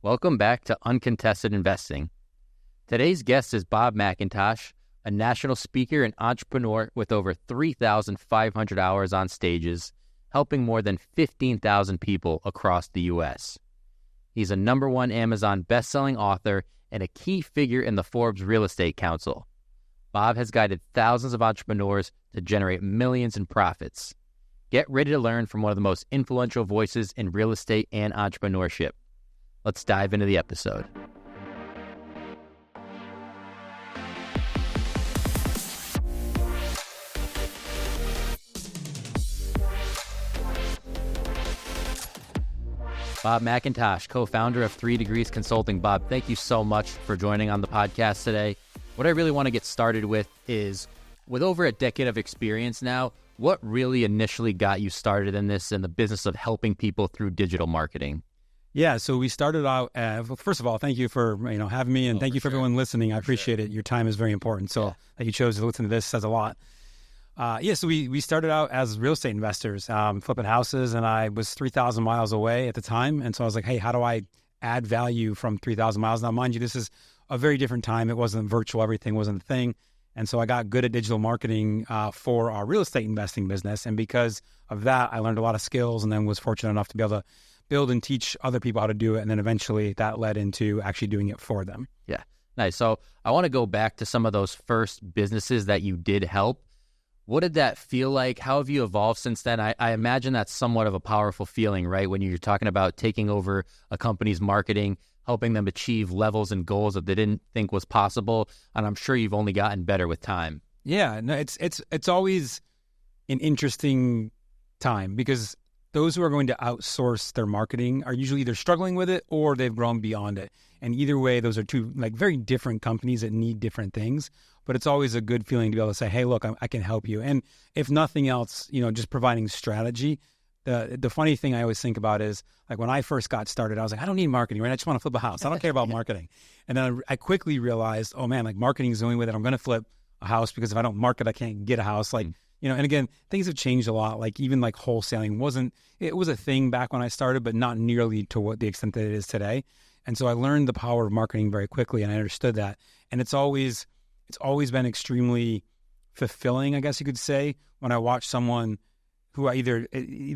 Welcome back to Uncontested Investing. Today's guest is Bob McIntosh, a national speaker and entrepreneur with over 3,500 hours on stages, helping more than 15,000 people across the U.S. He's a #1 Amazon best-selling author and a key figure in the Forbes Real Estate Council. Bob has guided thousands of entrepreneurs to generate millions in profits. Get ready to learn from one of the most influential voices in real estate and entrepreneurship. Let's dive into the episode. Bob McIntosh, co-founder of 3 Degrees Consulting. Bob, thank you so much for joining on the podcast today. What I really want to get started with is, with over a decade of experience now, what really initially got you started in the business of helping people through digital marketing? Yeah, so we started out, first of all, thank you for having me, and thank you for everyone listening. I appreciate it. Your time is very important, so that you chose to listen to this says a lot. So we started out as real estate investors, flipping houses, and I was 3,000 miles away at the time, and so I was like, hey, how do I add value from 3,000 miles? Now, mind you, this is a very different time. It wasn't virtual. Everything wasn't a thing, and so I got good at digital marketing for our real estate investing business, and because of that, I learned a lot of skills and then was fortunate enough to be able to build and teach other people how to do it. And then eventually that led into actually doing it for them. Yeah, nice. So I want to go back to some of those first businesses that you did help. What did that feel like? How have you evolved since then? I imagine that's somewhat of a powerful feeling, right? When you're talking about taking over a company's marketing, helping them achieve levels and goals that they didn't think was possible. And I'm sure you've only gotten better with time. Yeah, no, it's always an interesting time because those who are going to outsource their marketing are usually either struggling with it or they've grown beyond it. And either way, those are two very different companies that need different things. But it's always a good feeling to be able to say, hey, look, I can help you. And if nothing else, just providing strategy. The funny thing I always think about is, like, when I first got started, I was like, I don't need marketing, right? I just want to flip a house. I don't care about marketing. And then I quickly realized, oh man, like, marketing is the only way that I'm going to flip a house, because if I don't market, I can't get a house. And again, things have changed a lot. Like, even like wholesaling it was a thing back when I started, but not nearly to what the extent that it is today. And so I learned the power of marketing very quickly, and I understood that. And it's always been extremely fulfilling, I guess you could say, when I watch someone who I either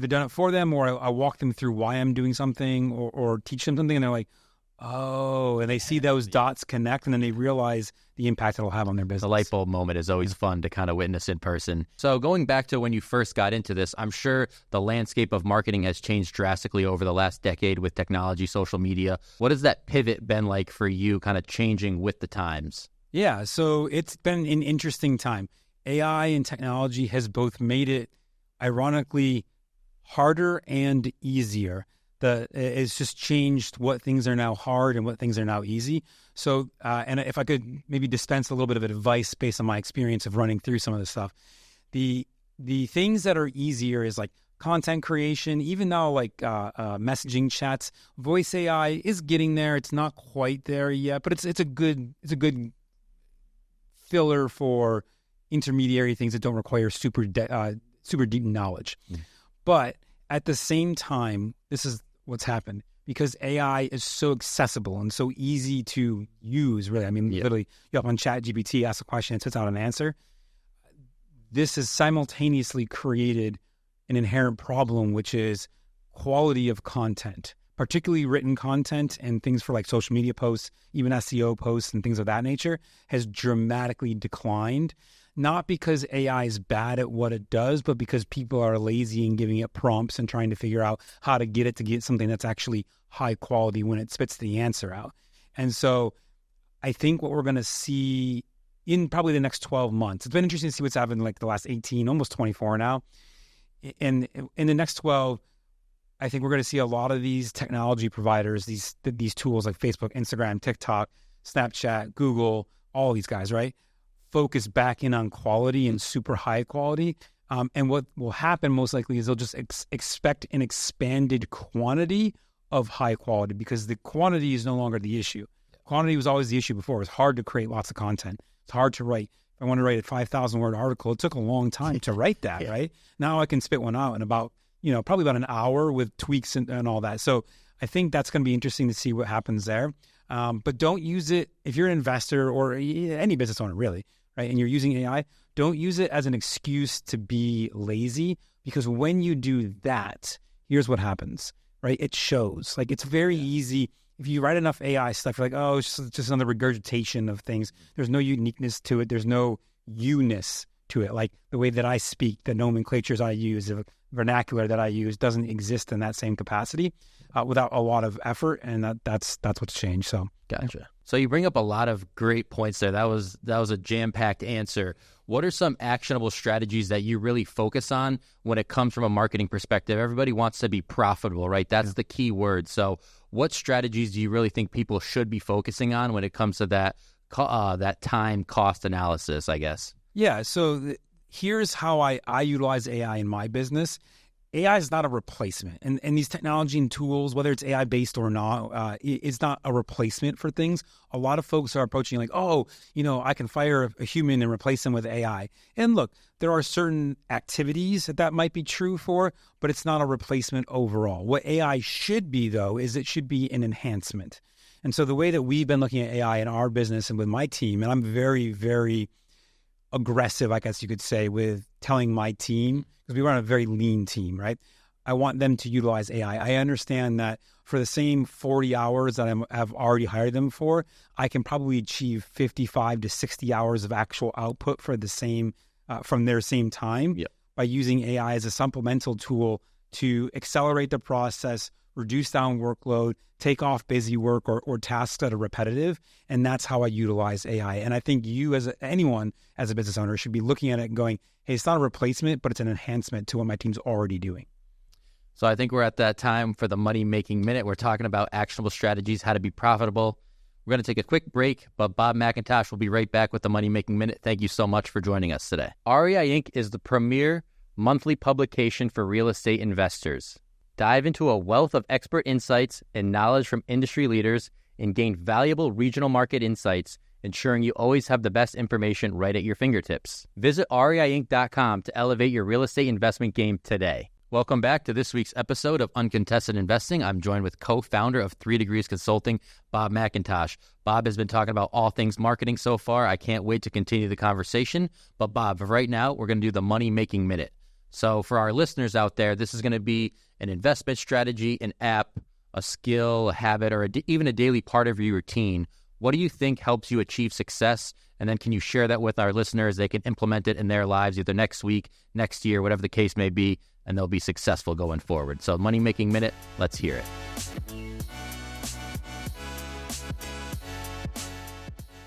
done it for them, or I walk them through why I'm doing something, or teach them something, and they're like, oh, and they see those dots connect, and then they realize the impact it'll have on their business. The light bulb moment is always fun to kind of witness in person. So going back to when you first got into this, I'm sure the landscape of marketing has changed drastically over the last decade with technology, social media. What has that pivot been like for you, kind of changing with the times? Yeah, so it's been an interesting time. AI and technology has both made it, ironically, harder and easier. It's just changed what things are now hard and what things are now easy. So, and if I could maybe dispense a little bit of advice based on my experience of running through some of this stuff, the things that are easier is like content creation. Even now, like messaging chats, voice AI is getting there. It's not quite there yet, but it's a good filler for intermediary things that don't require super deep knowledge. But at the same time, this is what's happened, because AI is so accessible and so easy to use, really. I mean, literally, you hop on ChatGPT, ask a question, it spits out an answer. This has simultaneously created an inherent problem, which is quality of content, particularly written content and things for like social media posts, even SEO posts and things of that nature, has dramatically declined. Not because AI is bad at what it does, but because people are lazy and giving it prompts and trying to figure out how to get it to get something that's actually high quality when it spits the answer out. And so I think what we're going to see in probably the next 12 months, it's been interesting to see what's happened in like the last 18, almost 24 now. And in the next 12, I think we're going to see a lot of these technology providers, these tools like Facebook, Instagram, TikTok, Snapchat, Google, all these guys, right? Focus back in on quality and super high quality. And what will happen most likely is they'll just expect an expanded quantity of high quality, because the quantity is no longer the issue. Quantity was always the issue before. It was hard to create lots of content. It's hard to write. If I want to write a 5,000 word article, it took a long time to write that, right? Now I can spit one out in about, probably about an hour with tweaks and all that. So I think that's going to be interesting to see what happens there. But don't use it if you're an investor or any business owner, really, right? And you're using AI, don't use it as an excuse to be lazy, because when you do that, here's what happens, right? It shows. Like, it's very easy. If you write enough AI stuff, you're like, oh, it's just another regurgitation of things. There's no uniqueness to it. There's no you-ness to it. Like the way that I speak, the nomenclatures I use, the vernacular that I use doesn't exist in that same capacity without a lot of effort. And that's what's changed. So, gotcha. So you bring up a lot of great points there. That was a jam-packed answer. What are some actionable strategies that you really focus on when it comes from a marketing perspective? Everybody wants to be profitable, right? That's the key word. So what strategies do you really think people should be focusing on when it comes to that time cost analysis, I guess? Yeah. So here's how I utilize AI in my business. AI is not a replacement. And these technology and tools, whether it's AI-based or not, it's not a replacement for things. A lot of folks are approaching like, oh, I can fire a human and replace them with AI. And look, there are certain activities that might be true for, but it's not a replacement overall. What AI should be, though, is it should be an enhancement. And so the way that we've been looking at AI in our business and with my team, and I'm very, very aggressive, I guess you could say, with telling my team, because we run a very lean team, right? I want them to utilize AI. I understand that for the same 40 hours that I've already hired them for, I can probably achieve 55 to 60 hours of actual output for the same, from their same time by using AI as a supplemental tool to accelerate the process, reduce down workload, take off busy work or tasks that are repetitive. And that's how I utilize AI. And I think you, anyone as a business owner, should be looking at it and going, hey, it's not a replacement, but it's an enhancement to what my team's already doing. So I think we're at that time for the Money Making Minute. We're talking about actionable strategies, how to be profitable. We're going to take a quick break, but Bob McIntosh will be right back with the Money Making Minute. Thank you so much for joining us today. REI Inc. is the premier monthly publication for real estate investors. Dive into a wealth of expert insights and knowledge from industry leaders and gain valuable regional market insights, ensuring you always have the best information right at your fingertips. Visit REIinc.com to elevate your real estate investment game today. Welcome back to this week's episode of Uncontested Investing. I'm joined with co-founder of 3 Degrees Consulting, Bob McIntosh. Bob has been talking about all things marketing so far. I can't wait to continue the conversation. But Bob, right now, we're going to do the Money Making Minute. So for our listeners out there, this is going to be an investment strategy, an app, a skill, a habit, or even a daily part of your routine. What do you think helps you achieve success? And then can you share that with our listeners? They can implement it in their lives either next week, next year, whatever the case may be, and they'll be successful going forward. So Money Making Minute, let's hear it.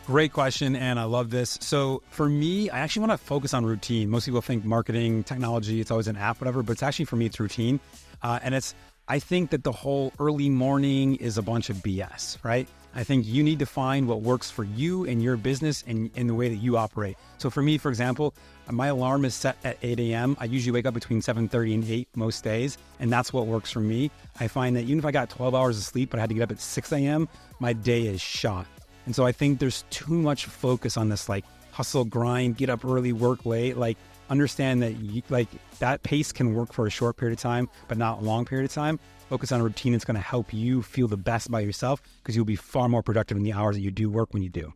Great question, and I love this. So for me, I actually want to focus on routine. Most people think marketing, technology, it's always an app, whatever, but it's actually, for me, it's routine. I think that the whole early morning is a bunch of BS, right? I think you need to find what works for you and your business and in the way that you operate. So for me, for example, my alarm is set at 8 a.m. I usually wake up between 7:30 and 8 most days, and that's what works for me. I find that even if I got 12 hours of sleep, but I had to get up at 6 a.m., my day is shot. And so I think there's too much focus on this, like, hustle, grind, get up early, work late. Like, understand that that pace can work for a short period of time, but not a long period of time. Focus on a routine that's going to help you feel the best by yourself, because you'll be far more productive in the hours that you do work when you do.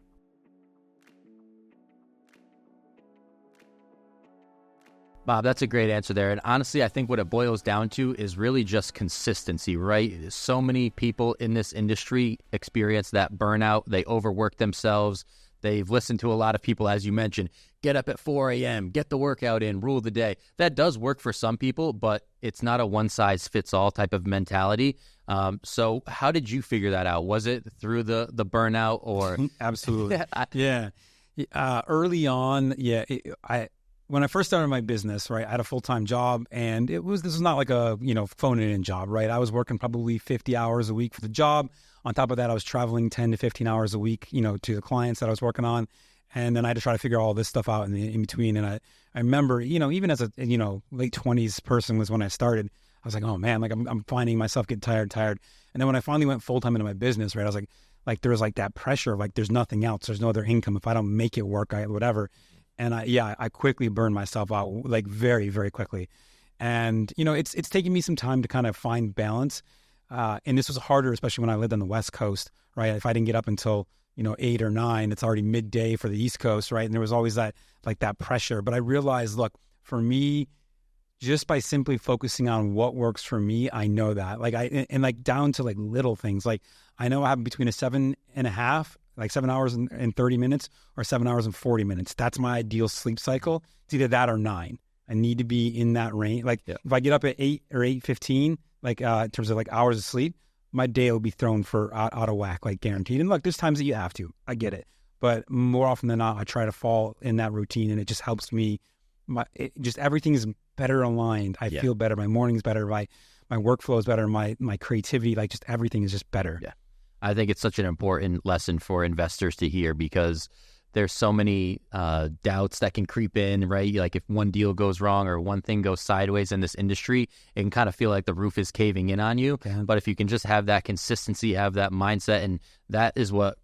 Bob, that's a great answer there. And honestly, I think what it boils down to is really just consistency, right? So many people in this industry experience that burnout. They overwork themselves. They've listened to a lot of people, as you mentioned, get up at 4 a.m., get the workout in, rule the day. That does work for some people, but it's not a one-size-fits-all type of mentality. So how did you figure that out? Was it through the burnout or? Absolutely. Yeah. Early on, when I first started my business, right, I had a full-time job, and this was not like a, phone-in job, right? I was working probably 50 hours a week for the job. On top of that, I was traveling 10 to 15 hours a week, to the clients that I was working on. And then I had to try to figure all this stuff out in between. And I remember, even as a, late 20s person was when I started, I was like, oh man, like I'm finding myself get tired. And then when I finally went full-time into my business, right, I was like there was like that pressure of like, there's nothing else. There's no other income. If I don't make it work, whatever. And I quickly burned myself out, like very, very quickly. And, it's taken me some time to kind of find balance. And this was harder, especially when I lived on the West Coast, right? If I didn't get up until, 8 or 9, it's already midday for the East Coast, right? And there was always that pressure. But I realized, look, for me, just by simply focusing on what works for me, I know that. Down to little things. Like, I know I have between a 7.5, 7 hours and 30 minutes, or 7 hours and 40 minutes. That's my ideal sleep cycle. It's either that or 9. I need to be in that range. If I get up at 8 or 8:15, in terms of hours of sleep, my day will be thrown out of whack, guaranteed. And look, there's times that you have to. I get it. But more often than not, I try to fall in that routine, and it just helps me. Everything is better aligned. I feel better. My morning's better. My workflow is better. My creativity, just everything is just better. Yeah. I think it's such an important lesson for investors to hear, because there's so many doubts that can creep in, right? If one deal goes wrong or one thing goes sideways in this industry, it can kind of feel like the roof is caving in on you. Yeah. But if you can just have that consistency, have that mindset, and that is what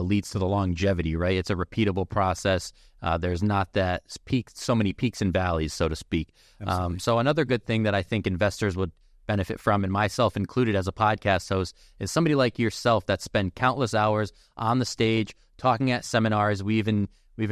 leads to the longevity, right? It's a repeatable process. There's not that so many peaks and valleys, so to speak. So another good thing that I think investors would benefit from, and myself included as a podcast host, is somebody like yourself that spend countless hours on the stage talking at seminars. We even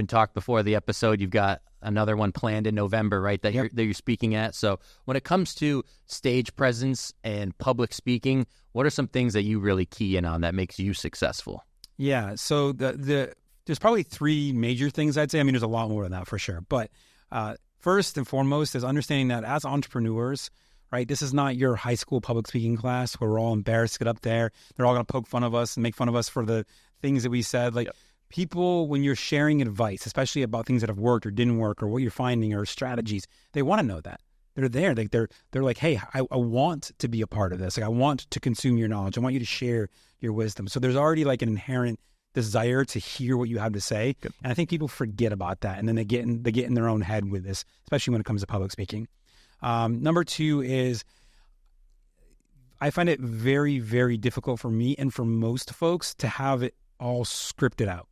talked before the episode. You've got another one planned in November, right? That you're speaking at. So when it comes to stage presence and public speaking, what are some things that you really key in on that makes you successful? Yeah. So there's probably 3 major things I'd say. I mean, there's a lot more than that for sure. But first and foremost is understanding that as entrepreneurs, right, this is not your high school public speaking class where we're all embarrassed to get up there. They're all going to poke fun of us and make fun of us for the things that we said. People, when you're sharing advice, especially about things that have worked or didn't work or what you're finding or strategies, they want to know that. They're there. They're like, hey, I want to be a part of this. I want to consume your knowledge. I want you to share your wisdom. So there's already an inherent desire to hear what you have to say. Good. And I think people forget about that. And then they get in their own head with this, especially when it comes to public speaking. Number 2 is I find it very, very difficult for me and for most folks to have it all scripted out.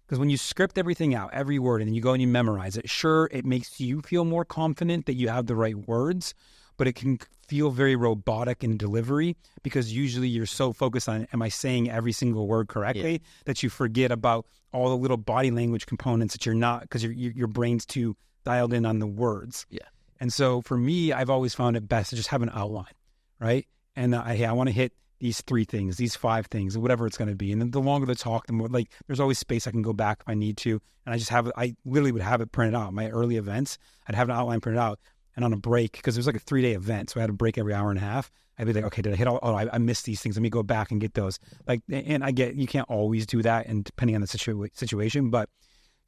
Because when you script everything out, every word, and then you go and you memorize it, sure, it makes you feel more confident that you have the right words, but it can feel very robotic in delivery, because usually you're so focused on, am I saying every single word correctly, that you forget about all the little body language components that you're not, because your brain's too dialed in on the words. Yeah. And so for me, I've always found it best to just have an outline, right? And I want to hit these 3 things, these 5 things, whatever it's going to be. And then the longer the talk, the more there's always space I can go back if I need to. And I literally would have it printed out. My early events, I'd have an outline printed out, and on a break, because it was a 3-day event, so I had a break every hour and a half. I'd be like, okay, did I hit all? Oh, I missed these things. Let me go back and get those. And I get, you can't always do that, and depending on the situation, but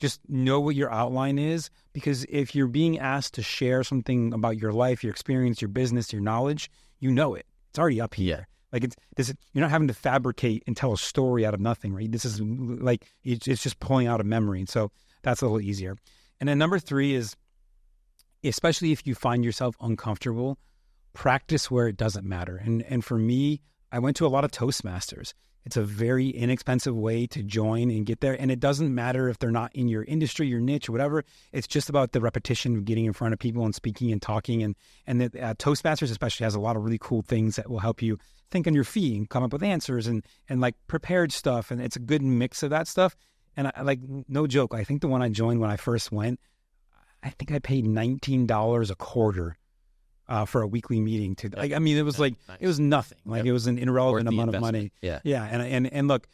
just know what your outline is, because if you're being asked to share something about your life, your experience, your business, your knowledge, you know it. It's already up here. You're not having to fabricate and tell a story out of nothing, right? This is it's just pulling out a memory. And so that's a little easier. And then number 3 is, especially if you find yourself uncomfortable, practice where it doesn't matter. And for me, I went to a lot of Toastmasters. It's a very inexpensive way to join and get there. And it doesn't matter if they're not in your industry, your niche, or whatever. It's just about the repetition of getting in front of people and speaking and talking. And the Toastmasters especially has a lot of really cool things that will help you think on your feet and come up with answers and prepared stuff. And it's a good mix of that stuff. And no joke, I think the one I joined when I first went, I think I paid $19 a quarter for a weekly meeting. It was nice. It was nothing. It was an irrelevant amount of money. Yeah. And look,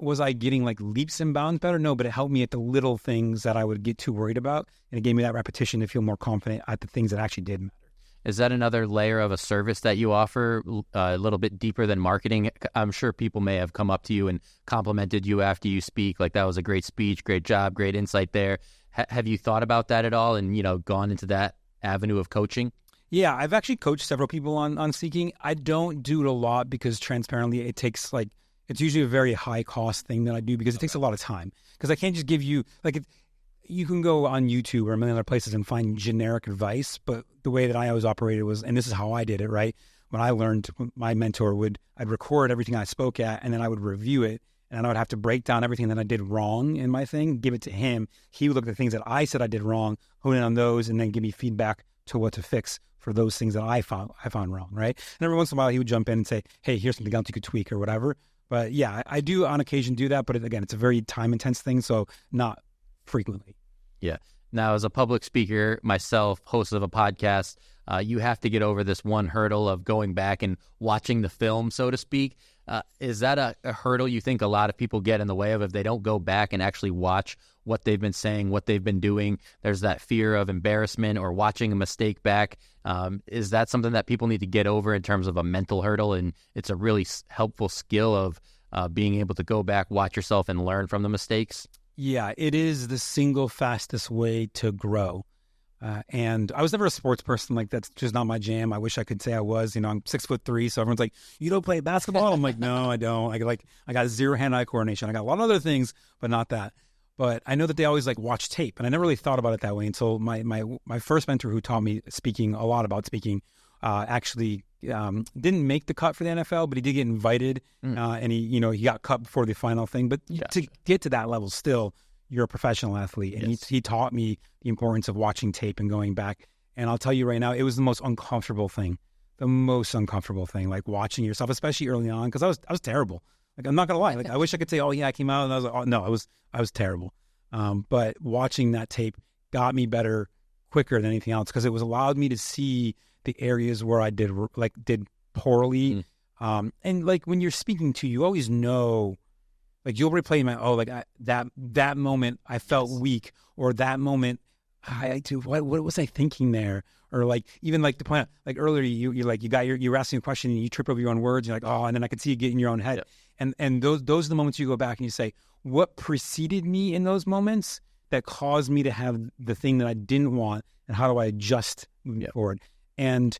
was I getting leaps and bounds better? No, but it helped me at the little things that I would get too worried about. And it gave me that repetition to feel more confident at the things that actually did matter. Is that another layer of a service that you offer, a little bit deeper than marketing? I'm sure people may have come up to you and complimented you after you speak. That was a great speech, great job, great insight there. Have you thought about that at all and, gone into that avenue of coaching? Yeah, I've actually coached several people on speaking. I don't do it a lot because transparently it takes it's usually a very high cost thing that I do because it takes a lot of time. Because I can't just give you, you can go on YouTube or a million other places and find generic advice, but the way that I always operated was, and this is how I did it, right? When I learned, my mentor I'd record everything I spoke at, and then I would review it, and I would have to break down everything that I did wrong in my thing, give it to him. He would look at the things that I said I did wrong, hone in on those, and then give me feedback to what to fix for those things that I found wrong, right? And every once in a while he would jump in and say, hey, here's something else you could tweak or whatever. But yeah, I do on occasion do that. But again, it's a very time intense thing, so not frequently. Yeah. Now, as a public speaker myself, host of a podcast, you have to get over this one hurdle of going back and watching the film, so to speak. Is that a hurdle you think a lot of people get in the way of if they don't go back and actually watch what they've been saying, what they've been doing? There's that fear of embarrassment or watching a mistake back. Is that something that people need to get over in terms of a mental hurdle? And it's a really helpful skill of being able to go back, watch yourself, and learn from the mistakes? Yeah, it is the single fastest way to grow. And I was never a sports person. Like, that's just not my jam. I wish I could say I was. You know, I'm 6'3", so everyone's like, you don't play basketball? I'm like, no, I don't. I got zero hand-eye coordination. I got a lot of other things, but not that. But I know that they always like watch tape, and I never really thought about it that way until my first mentor, who taught me a lot about speaking, actually didn't make the cut for the NFL, but he did get invited, and he got cut before the final thing. But to get to that level, still, you're a professional athlete, and he taught me the importance of watching tape and going back. And I'll tell you right now, it was the most uncomfortable thing, like watching yourself, especially early on, because I was terrible. Like, I'm not gonna lie, like I wish I could say, oh yeah, I came out and I was like, oh no, I was terrible. But watching that tape got me better quicker than anything else, because it was allowed me to see the areas where I did poorly. And like when you're speaking to, you always know. Like, you'll replay that moment I felt weak, or that moment what was I thinking there? Or like, even like the point, like earlier you were asking a question and you trip over your own words. You're like, oh, and then I could see you get in your own head. Yeah. And those are the moments you go back and you say, what preceded me in those moments that caused me to have the thing that I didn't want, and how do I adjust moving forward? And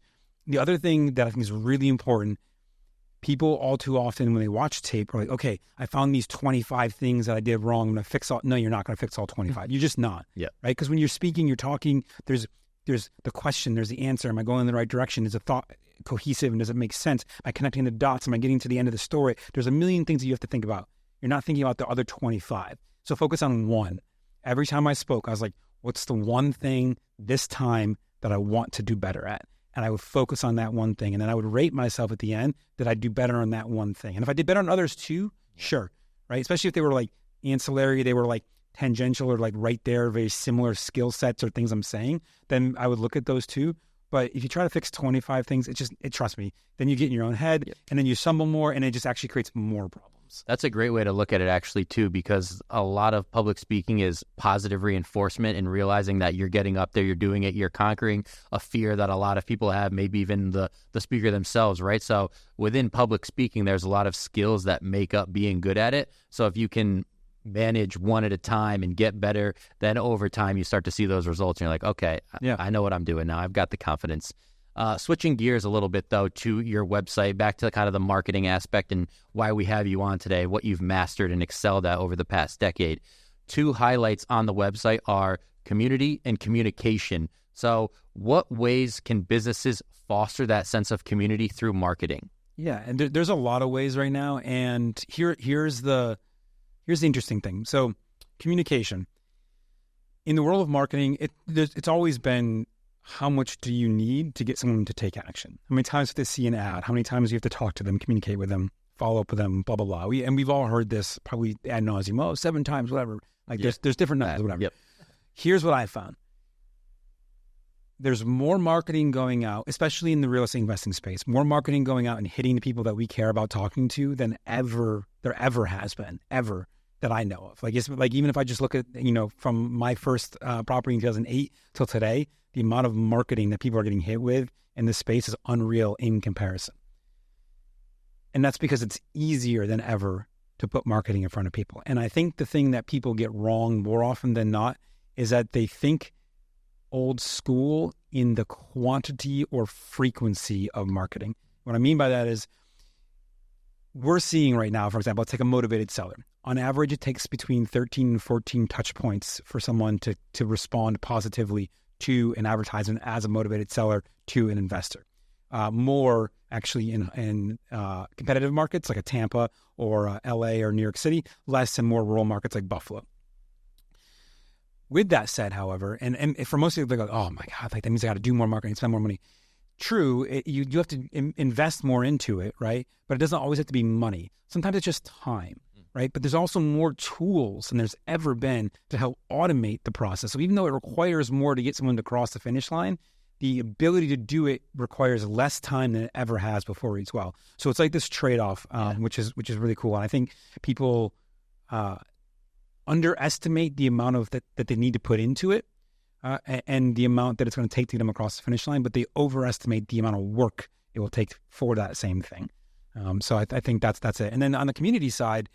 the other thing that I think is really important, people all too often when they watch tape are like, okay, I found these 25 things that I did wrong. I'm going to fix all. No, you're not going to fix all 25. You're just not. Yeah. Right? Because when you're speaking, you're talking, there's the question, there's the answer. Am I going in the right direction? Is the thought cohesive, and does it make sense? Am I connecting the dots? Am I getting to the end of the story? There's a million things that you have to think about. You're not thinking about the other 25. So focus on one. Every time I spoke, I was like, what's the one thing this time that I want to do better at? And I would focus on that one thing. And then I would rate myself at the end that I'd do better on that one thing. And if I did better on others too, sure, right? Especially if they were like ancillary, they were like tangential or like right there, very similar skill sets or things I'm saying, then I would look at those too. But if you try to fix 25 things, trust me, then you get in your own head and then you stumble more, and it just actually creates more problems. That's a great way to look at it, actually, too, because a lot of public speaking is positive reinforcement and realizing that you're getting up there, you're doing it, you're conquering a fear that a lot of people have, maybe even the speaker themselves, right? So within public speaking, there's a lot of skills that make up being good at it. So if you can manage one at a time and get better, then over time you start to see those results and you're like, okay, I know what I'm doing now. I've got the confidence. Switching gears a little bit, though, to your website, back to kind of the marketing aspect and why we have you on today, what you've mastered and excelled at over the past decade. Two highlights on the website are community and communication. So what ways can businesses foster that sense of community through marketing? Yeah, and there's a lot of ways right now. And here's the interesting thing. So communication. In the world of marketing, it's always been, how much do you need to get someone to take action? How many times do they see an ad? How many times do you have to talk to them, communicate with them, follow up with them, blah, blah, blah. We've all heard this probably ad nauseum, 7 times, whatever. Like there's different numbers, whatever. Yep. Here's what I found. There's more marketing going out, especially in the real estate investing space, more marketing going out and hitting the people that we care about talking to than there ever has been, ever, that I know of. Like, it's like, even if I just look at, from my first property in 2008 till today, the amount of marketing that people are getting hit with in this space is unreal in comparison. And that's because it's easier than ever to put marketing in front of people. And I think the thing that people get wrong more often than not is that they think old school in the quantity or frequency of marketing. What I mean by that is, we're seeing right now, for example, let's take a motivated seller. On average, it takes between 13 and 14 touch points for someone to respond positively to an advertisement as a motivated seller to an investor. More actually in competitive markets like a Tampa or LA or New York City, less in more rural markets like Buffalo. With that said, however, and for most people, they go, oh my God, like that means I got to do more marketing, spend more money. true. You have to invest more into it, right? But it doesn't always have to be money. Sometimes it's just time, right? But there's also more tools than there's ever been to help automate the process. So even though it requires more to get someone to cross the finish line, the ability to do it requires less time than it ever has before as well. So it's like this trade-off, which is really cool. And I think people underestimate the amount of that they need to put into it and the amount that it's going to take to get them across the finish line, but they overestimate the amount of work it will take for that same thing. So I think that's it. And then on the community side,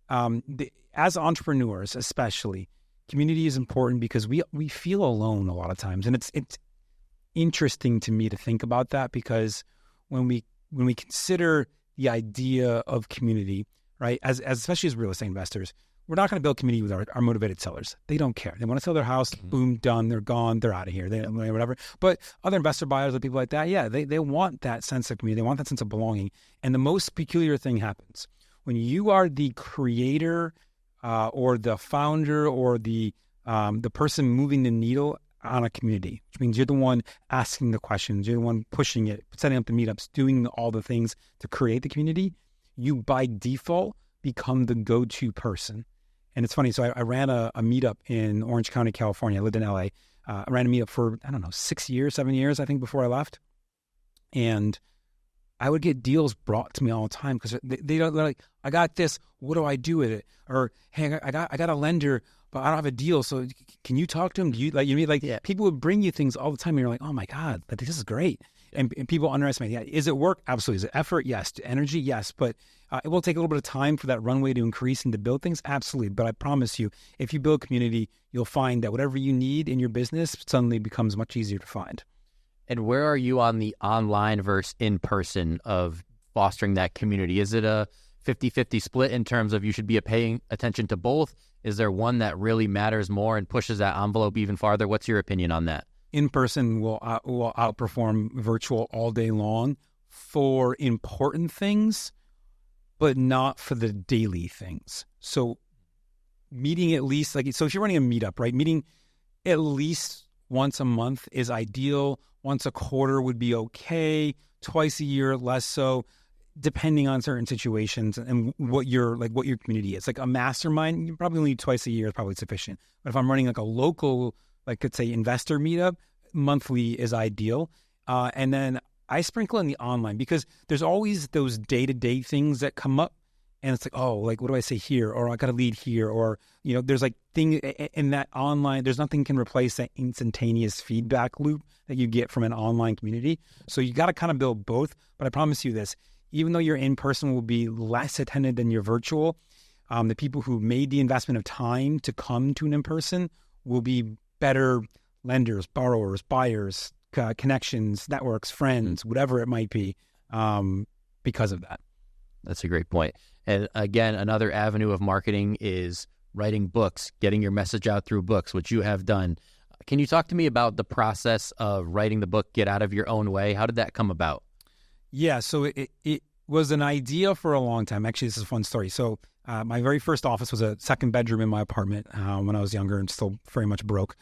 as entrepreneurs especially, community is important because we feel alone a lot of times. And it's interesting to me to think about that, because when we consider the idea of community, right, as especially as real estate investors, we're not going to build community with our motivated sellers. They don't care. They want to sell their house, boom, done, they're gone, they're out of here, whatever. But other investor buyers or people like that, yeah, they want that sense of community. They want that sense of belonging. And the most peculiar thing happens when you are the creator or the founder or the person moving the needle on a community, which means you're the one asking the questions, you're the one pushing it, setting up the meetups, doing all the things to create the community. You by default become the go-to person. And it's funny. So I ran a meetup in Orange County, California. I lived in LA. I ran a meetup for, 7 years, I think, before I left. And I would get deals brought to me all the time because they're like, I got this. What do I do with it? Or, hey, I got a lender, but I don't have a deal. So can you talk to him? Do you people would bring you things all the time. And you're like, oh my God, this is great. And people underestimate. Yeah, is it work? Absolutely. Is it effort? Yes. Energy? Yes. But it will take a little bit of time for that runway to increase and to build things. Absolutely. But I promise you, if you build community, you'll find that whatever you need in your business suddenly becomes much easier to find. And where are you on the online versus in-person of fostering that community? Is it a 50-50 split in terms of you should be paying attention to both? Is there one that really matters more and pushes that envelope even farther? What's your opinion on that? In-person will outperform virtual all day long for important things, but not for the daily things. So meeting at least, so if you're running a meetup, right, meeting at least once a month is ideal. Once a quarter would be okay. Twice a year, less so, depending on certain situations and what your community is. Like a mastermind, you probably need twice a year is probably sufficient. But if I'm running like a local, let's say investor meetup, monthly is ideal. And then I sprinkle in the online because there's always those day-to-day things that come up. And it's like, what do I say here? Or I got to lead here. Or, there's thing in that online, there's nothing can replace that instantaneous feedback loop that you get from an online community. So you got to kind of build both. But I promise you this, even though your in-person will be less attended than your virtual, the people who made the investment of time to come to an in-person will be better lenders, borrowers, buyers, connections, networks, friends, whatever it might be, because of that. That's a great point. And again, another avenue of marketing is writing books, getting your message out through books, which you have done. Can you talk to me about the process of writing the book, Get Out of Your Own Way? How did that come about? Yeah, so it was an idea for a long time. Actually, this is a fun story. So my very first office was a second bedroom in my apartment when I was younger and still very much broke.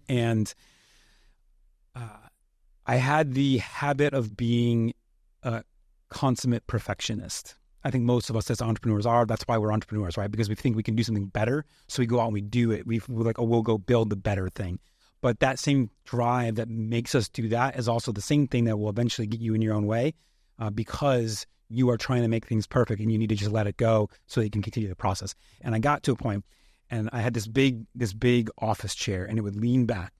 And I had the habit of being a consummate perfectionist. I think most of us as entrepreneurs are. That's why we're entrepreneurs, right? Because we think we can do something better. So we go out and we do it. We're like, we'll go build the better thing. But that same drive that makes us do that is also the same thing that will eventually get you in your own way because you are trying to make things perfect and you need to just let it go so that you can continue the process. And I got to a point and I had this big office chair and it would lean back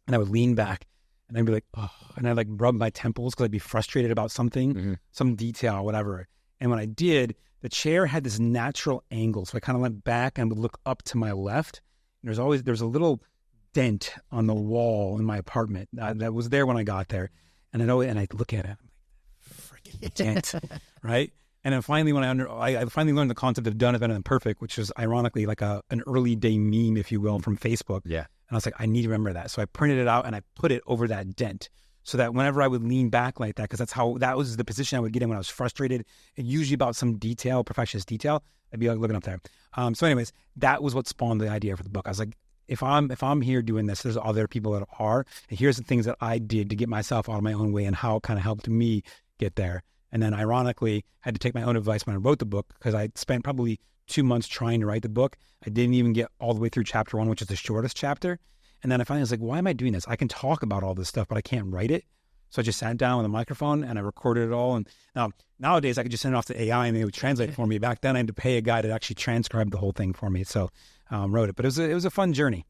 and I would lean back and I'd be like, oh, and I'd rub my temples because I'd be frustrated about something, some detail or whatever. And when I did, the chair had this natural angle. So I kind of went back and would look up to my left. And there's a little dent on the wall in my apartment that was there when I got there. And I look at it, I'm like, freaking dent, right? And then finally, when I finally learned the concept of done is better than perfect, which was ironically like an early day meme, if you will, from Facebook. Yeah. And I was like, I need to remember that. So I printed it out and I put it over that dent so that whenever I would lean back like that, because that was the position I would get in when I was frustrated, and usually about some detail, perfectionist detail, I'd be looking up there. So anyways, that was what spawned the idea for the book. I was like, if I'm here doing this, there's other people that are, and here's the things that I did to get myself out of my own way and how it kind of helped me get there. And then ironically, I had to take my own advice when I wrote the book, because I spent probably 2 months trying to write the book. I didn't even get all the way through chapter 1, which is the shortest chapter. And then I finally was like, why am I doing this? I can talk about all this stuff, but I can't write it. So I just sat down with a microphone and I recorded it all. And now nowadays I could just send it off to AI and they would translate it for me. Back then I had to pay a guy to actually transcribe the whole thing for me. So wrote it, but it was a fun journey.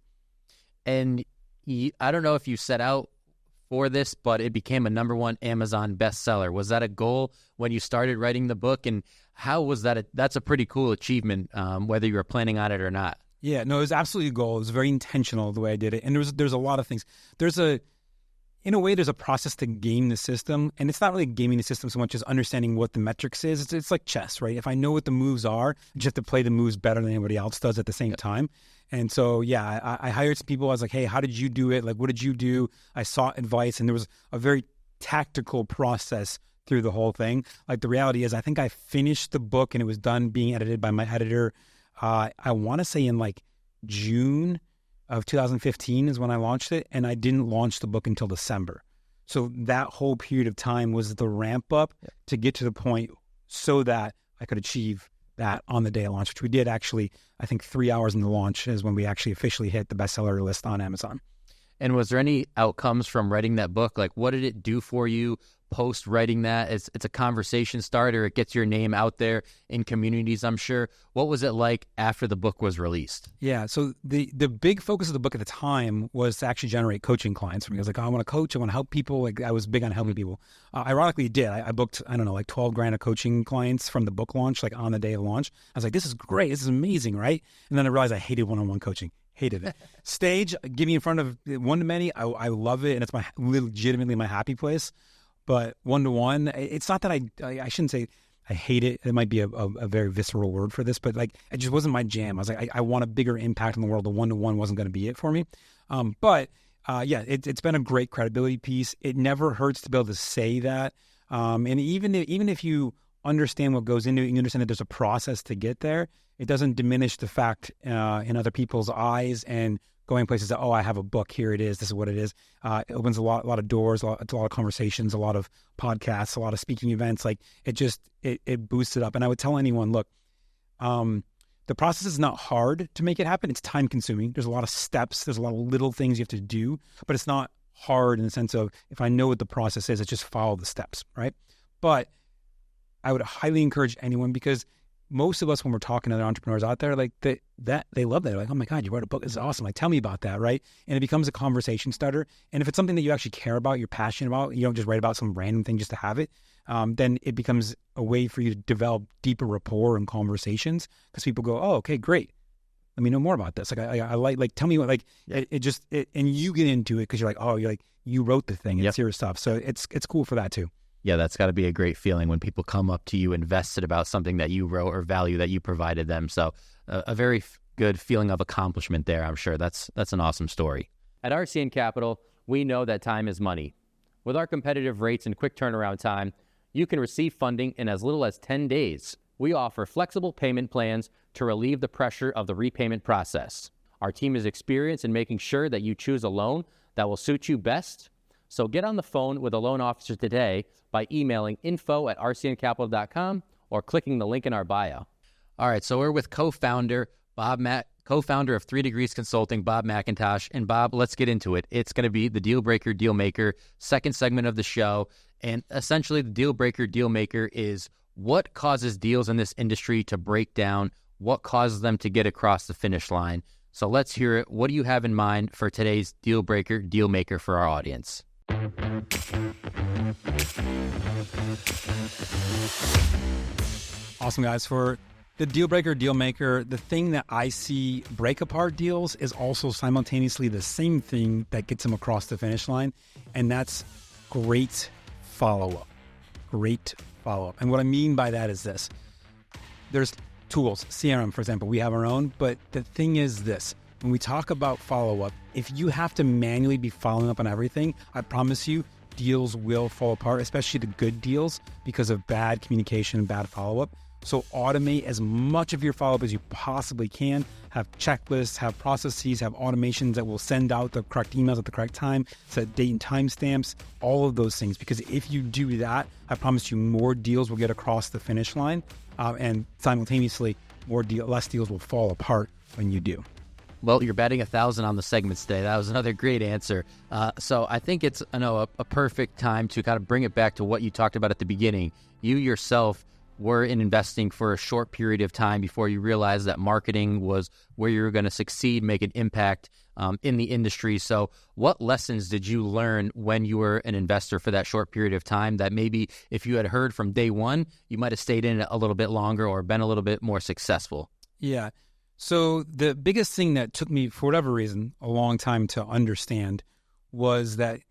And I don't know if you set out for this, but it became a #1 Amazon bestseller. Was that a goal when you started writing the book? And how was that? That's a pretty cool achievement, whether you were planning on it or not. Yeah, no, it was absolutely a goal. It was very intentional the way I did it. And there's a lot of things. In a way, there's a process to game the system. And it's not really gaming the system so much as understanding what the metrics is. It's like chess, right? If I know what the moves are, I just have to play the moves better than anybody else does at the same time. And so, yeah, I hired some people. I was like, hey, how did you do it? Like, what did you do? I sought advice. And there was a very tactical process through the whole thing. Like, the reality is, I think I finished the book and it was done being edited by my editor. I want to say in like June of 2015 is when I launched it, and I didn't launch the book until December. So that whole period of time was the ramp up to get to the point so that I could achieve that on the day of launch, which we did actually. I think 3 hours in the launch is when we actually officially hit the bestseller list on Amazon. And was there any outcomes from writing that book? Like, what did it do for you post writing that? It's a conversation starter. It gets your name out there in communities, I'm sure. What was it like after the book was released? Yeah. So the big focus of the book at the time was to actually generate coaching clients for me. I was like, I want to coach. I want to help people. Like, I was big on helping people. Ironically, it did. I booked, I don't know, like 12 grand of coaching clients from the book launch, like on the day of launch. I was like, this is great. This is amazing, right? And then I realized I hated one-on-one coaching. Hated it. Stage, get me in front of one-to-many. I love it, and it's legitimately my happy place. But one-to-one, it's not that I shouldn't say I hate it. It might be a very visceral word for this, but like, it just wasn't my jam. I was like, I want a bigger impact in the world. The one-to-one wasn't going to be it for me. But it's been a great credibility piece. It never hurts to be able to say that. And even if you understand what goes into it, you understand that there's a process to get there. It doesn't diminish the fact in other people's eyes and going places that, oh, I have a book, here it is, this is what it is. It opens a lot of doors, a lot of conversations, a lot of podcasts, a lot of speaking events. Like, it boosts it up. And I would tell anyone, look, the process is not hard to make it happen. It's time consuming. There's a lot of steps. There's a lot of little things you have to do, but it's not hard in the sense of, if I know what the process is, it's just follow the steps, right? But I would highly encourage anyone, because most of us, when we're talking to other entrepreneurs out there, like they love that. They're like, oh my God, you wrote a book. This is awesome. Like, tell me about that, right? And it becomes a conversation starter. And if it's something that you actually care about, you're passionate about, you don't just write about some random thing just to have it, then it becomes a way for you to develop deeper rapport and conversations, because people go, oh, okay, great. Let me know more about this. Like, I like, tell me what, like, and you get into it because you're like, oh, you wrote the thing. It's your stuff. So it's cool for that too. Yeah, that's got to be a great feeling when people come up to you invested about something that you wrote or value that you provided them. So a very good feeling of accomplishment there, I'm sure. That's an awesome story. At RCN Capital, we know that time is money. With our competitive rates and quick turnaround time, you can receive funding in as little as 10 days. We offer flexible payment plans to relieve the pressure of the repayment process. Our team is experienced in making sure that you choose a loan that will suit you best. So get on the phone with a loan officer today by emailing info@rcncapital.com or clicking the link in our bio. All right, so we're with co-founder of 3 Degrees Consulting, Bob McIntosh. And Bob, let's get into it. It's going to be the Deal Breaker, Deal Maker, second segment of the show. And essentially the Deal Breaker, Deal Maker is what causes deals in this industry to break down, what causes them to get across the finish line. So let's hear it. What do you have in mind for today's Deal Breaker, Deal Maker for our audience? Awesome, guys. For the Deal Breaker, Deal Maker, the thing that I see break apart deals is also simultaneously the same thing that gets them across the finish line, and that's great follow-up. Great follow-up. And what I mean by that is this. There's tools, CRM, for example, we have our own, but the thing is this. When we talk about follow-up, if you have to manually be following up on everything, I promise you, deals will fall apart, especially the good deals, because of bad communication and bad follow-up. So automate as much of your follow-up as you possibly can. Have checklists, have processes, have automations that will send out the correct emails at the correct time, set date and timestamps, all of those things. Because if you do that, I promise you more deals will get across the finish line, and simultaneously, less deals will fall apart when you do. Well, you're batting 1,000 on the segments today. That was another great answer. So I think it's a perfect time to kind of bring it back to what you talked about at the beginning. You yourself were in investing for a short period of time before you realized that marketing was where you were going to succeed, make an impact in the industry. So what lessons did you learn when you were an investor for that short period of time that maybe if you had heard from day one, you might have stayed in it a little bit longer or been a little bit more successful? Yeah. So the biggest thing that took me, for whatever reason, a long time to understand was that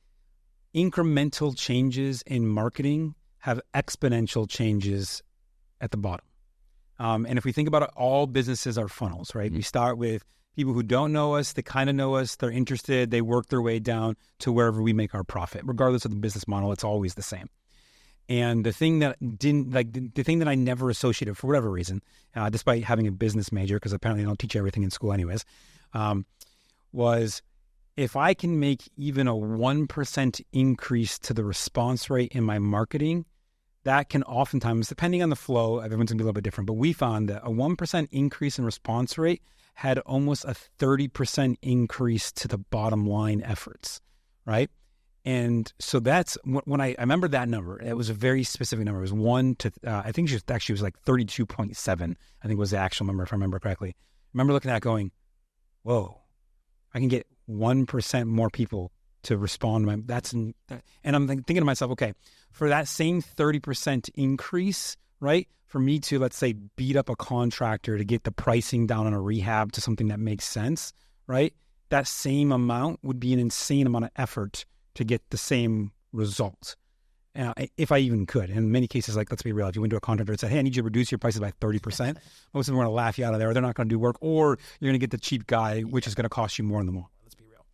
incremental changes in marketing have exponential changes at the bottom. And if we think about it, all businesses are funnels, right? We start with people who don't know us, they kind of know us, they're interested, they work their way down to wherever we make our profit. Regardless of the business model, it's always the same. And the thing that the thing that I never associated for whatever reason, despite having a business major, because apparently I don't teach everything in school anyways, was if I can make even a 1% increase to the response rate in my marketing, that can oftentimes, depending on the flow, everyone's going to be a little bit different, but we found that a 1% increase in response rate had almost a 30% increase to the bottom line efforts, right? And so that's when I remember that number. It was a very specific number. It was 1 to, I think it was like 32.7, I think was the actual number, if I remember correctly. I remember looking at it going, whoa, I can get 1% more people to respond. And I'm thinking to myself, okay, for that same 30% increase, right? For me to, let's say, beat up a contractor to get the pricing down on a rehab to something that makes sense, right? That same amount would be an insane amount of effort to get the same result, if I even could. In many cases, like, let's be real, if you went to a contractor and said, hey, I need you to reduce your prices by 30%, most of them are going to laugh you out of there, or they're not going to do work, or you're going to get the cheap guy, which is going to cost you more in the long run. Let's be real.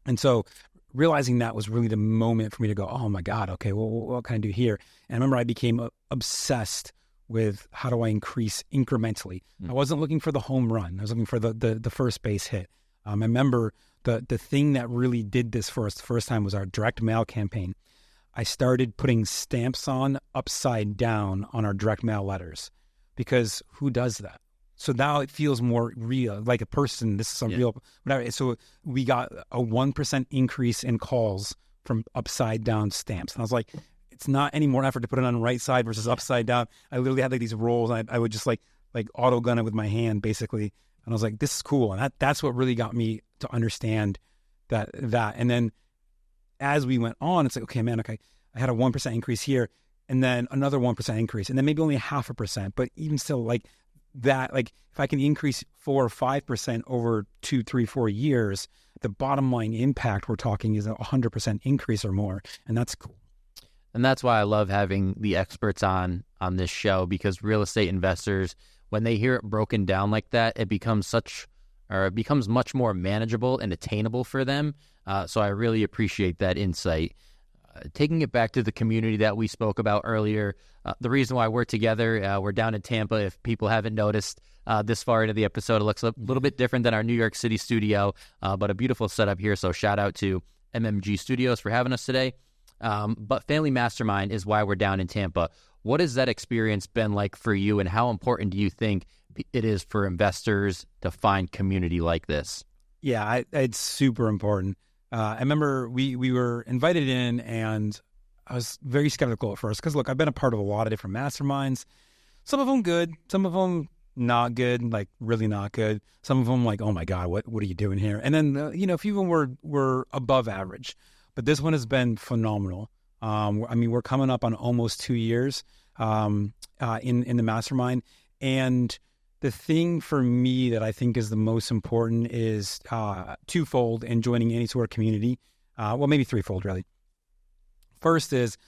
And so realizing that was really the moment for me to go, oh my God, okay, well, what can I do here? And I remember I became obsessed with how do I increase incrementally. I wasn't looking for the home run. I was looking for the first base hit. I remember the thing that really did this for us the first time was our direct mail campaign. I started putting stamps on upside down on our direct mail letters, because who does that? So now it feels more real, like a person. This is some real, whatever. So we got a 1% increase in calls from upside down stamps. And I was like, it's not any more effort to put it on the right side versus upside down. I literally had like these rolls, and I would just like auto gun it with my hand basically. And I was like, this is cool. And that's what really got me to understand that. And then as we went on, it's like, okay, man, okay, I had a 1% increase here, and then another 1% increase, and then maybe only 0.5%. But even still, like that, like if I can increase 4 or 5% over 2, 3, 4 years, the bottom line impact we're talking is a 100% increase or more. And that's cool. And that's why I love having the experts on this show, because real estate investors, when they hear it broken down like that, it becomes much more manageable and attainable for them. So I really appreciate that insight. Taking it back to the community that we spoke about earlier, the reason why we're together, we're down in Tampa. If people haven't noticed this far into the episode, it looks a little bit different than our New York City studio, but a beautiful setup here. So shout out to MMG Studios for having us today. But Family Mastermind is why we're down in Tampa. What has that experience been like for you, and how important do you think it is for investors to find community like this? Yeah, it's super important. I remember we were invited in, and I was very skeptical at first because, look, I've been a part of a lot of different masterminds. Some of them good, some of them not good, like really not good. Some of them like, oh my God, what are you doing here? And then, a few of them were above average. But this one has been phenomenal. I mean, we're coming up on almost 2 years in the mastermind. And the thing for me that I think is the most important is twofold in joining any sort of community. Well, maybe threefold, really. First is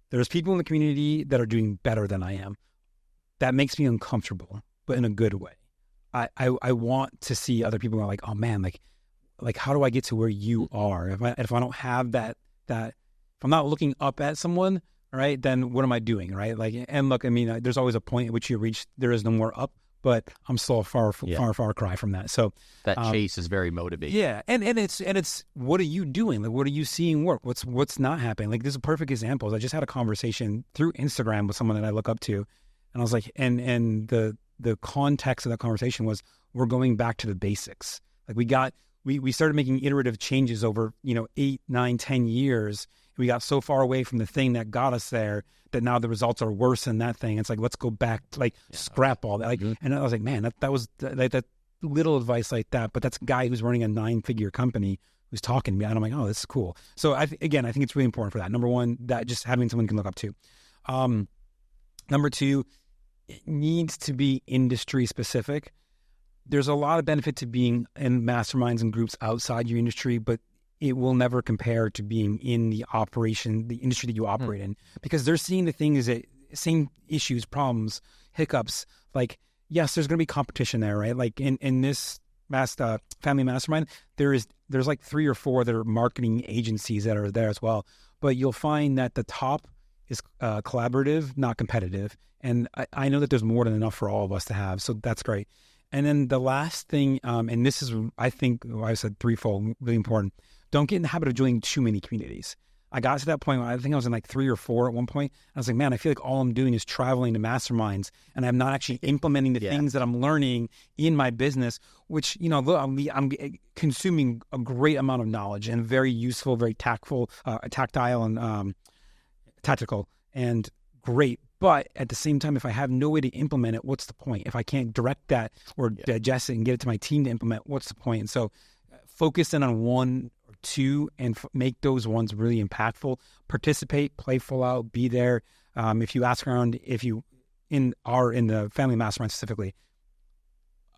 there's people in the community that are doing better than I am. That makes me uncomfortable, but in a good way. I want to see other people go like, oh man, like how do I get to where you are? If I don't have that, if I'm not looking up at someone, right, then what am I doing, right? Like, and look, I mean, there's always a point at which you reach, there is no more up, but I'm still a far cry from that. So that chase is very motivating. Yeah, and it's what are you doing? Like, what are you seeing work? What's not happening? Like, this is a perfect example. I just had a conversation through Instagram with someone that I look up to, and I was like, and the context of that conversation was, we're going back to the basics. Like, we started making iterative changes over 8, 9, 10 years. We got so far away from the thing that got us there that now the results are worse than that thing. It's like, let's go back, scrap all that. Like, and I was like, man, that was that little advice like that. But that's a guy who's running a 9-figure company who's talking to me, and I'm like, oh, this is cool. So I think it's really important for that. Number one, that just having someone you can look up to. Number two, it needs to be industry specific. There's a lot of benefit to being in masterminds and groups outside your industry, but it will never compare to being in the industry that you operate in, because they're seeing the things that same issues, problems, hiccups. Like, yes, there's going to be competition there, right? Like in this family mastermind, there's like 3 or 4 that are marketing agencies that are there as well. But you'll find that the top is collaborative, not competitive. And I know that there's more than enough for all of us to have. So that's great. And then the last thing, and this is, I think, I said threefold, really important. Don't get in the habit of joining too many communities. I got to that point where I think I was in like 3 or 4 at one point. I was like, man, I feel like all I'm doing is traveling to masterminds, and I'm not actually implementing the things that I'm learning in my business, which, I'm consuming a great amount of knowledge and very useful, very tactile and tactical and great. But at the same time, if I have no way to implement it, what's the point? If I can't direct that or digest it and get it to my team to implement, what's the point? And so focus in on 1 or 2 and make those ones really impactful. Participate, play full out, be there. If you ask around, if you are in the family mastermind specifically,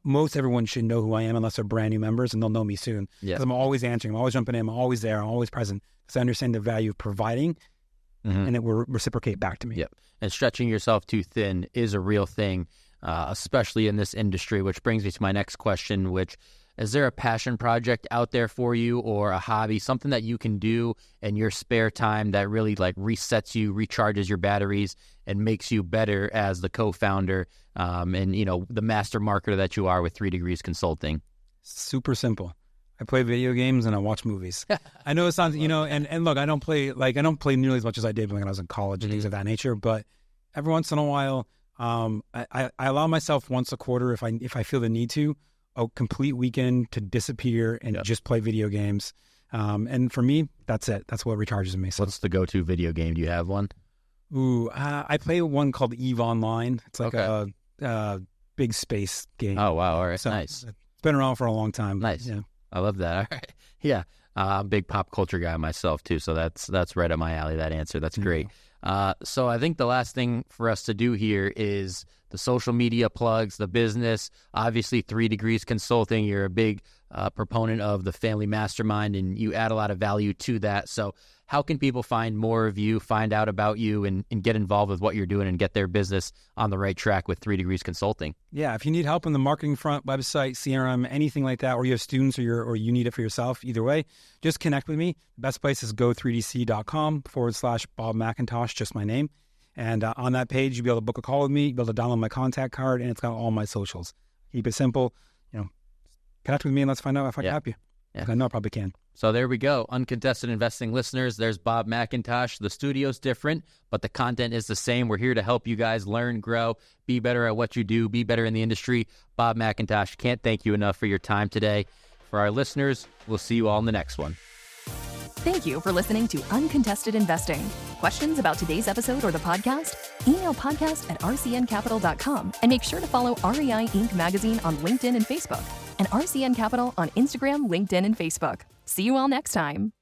most everyone should know who I am unless they're brand new members, and they'll know me soon. Because I'm always answering, I'm always jumping in, I'm always there, I'm always present, because I understand the value of providing. And it will reciprocate back to me. Yep. And stretching yourself too thin is a real thing, especially in this industry, which brings me to my next question, which is there a passion project out there for you, or a hobby, something that you can do in your spare time that really like resets you, recharges your batteries, and makes you better as the co-founder and, the master marketer that you are with 3 Degrees Consulting? Super simple. I play video games and I watch movies. I know it sounds, and look, I don't play nearly as much as I did when I was in college and things of that nature. But every once in a while, I allow myself once a quarter, if I feel the need to, a complete weekend to disappear and just play video games. And for me, that's it. That's what recharges me. So. What's the go-to video game? Do you have one? I play one called EVE Online. It's like a big space game. Oh, wow. All right. So nice. It's been around for a long time. Nice. Yeah. I love that. All right. Yeah. I'm a big pop culture guy myself too. So that's right up my alley, that answer. That's great. So I think the last thing for us to do here is the social media plugs, the business. Obviously, 3 Degrees Consulting, you're a big proponent of the family mastermind, and you add a lot of value to that. So how can people find more of you, find out about you, and get involved with what you're doing and get their business on the right track with 3 Degrees Consulting? Yeah, if you need help on the marketing front, website, CRM, anything like that, or you have students or you need it for yourself, either way, just connect with me. The best place is go3dc.com/Bob McIntosh, just my name. And on that page, you'll be able to book a call with me, you'll be able to download my contact card, and it's got all my socials. Keep it simple. Connect with me and let's find out if I can help you. Yeah. I know I probably can. So there we go. Uncontested Investing listeners, there's Bob McIntosh. The studio's different, but the content is the same. We're here to help you guys learn, grow, be better at what you do, be better in the industry. Bob McIntosh, can't thank you enough for your time today. For our listeners, we'll see you all in the next one. Thank you for listening to Uncontested Investing. Questions about today's episode or the podcast? Email podcast@rcncapital.com and make sure to follow REI Inc. magazine on LinkedIn and Facebook, and RCN Capital on Instagram, LinkedIn, and Facebook. See you all next time.